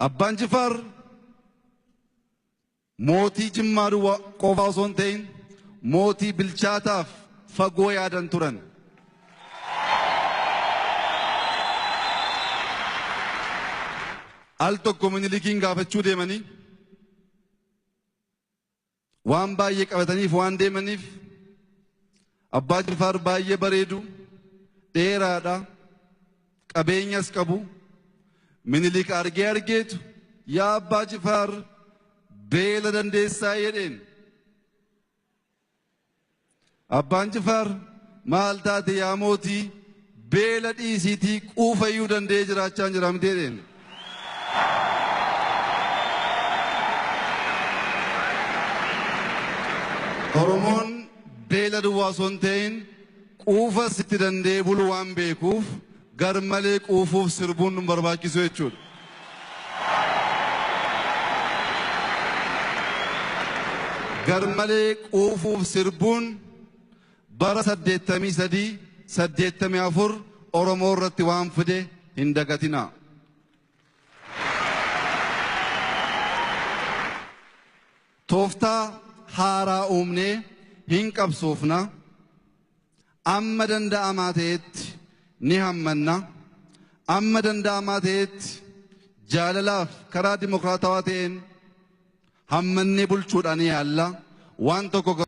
Abbaan Jifaar mootii Jimmaa qofaa osoo hin ta'in mootii bilchaataaf fagoo yaadan turan. Al tokko Minilikiin gaafachuu deemanii waan baay'ee qabataniif waan deemaniif Abbaa Jifaar baay'ee bareedu dheeraadha qabeenyas qabu. Minilik argeetu yaa Abbaa Jifaar beela dandeessaa jedheen. Abbaan Jifaar maal taate yaa mootii beela dhiisiitii quufayyuu danda'ee jiraachaa jira miti jedheen. Oromoon beela duwwaa osoo hin ta'in quufas itti danda'ee bulu waan beekuuf garmalee quufuuf sirbuun nu barbaachisu jechuudha. Garmalee quufuuf sirbuun bara 83 84 Oromoo irratti waan fide hin dagatina. Tooftaa haaraa uumnee hin qabsoofna. Amma danda'amaa ta'etti ni hammanna. Amma danda'amaa ta'etti jaalalaaf karaa dimokiraatawaa ta'een hammannee bulchuudhaan yaalla. Waan tokko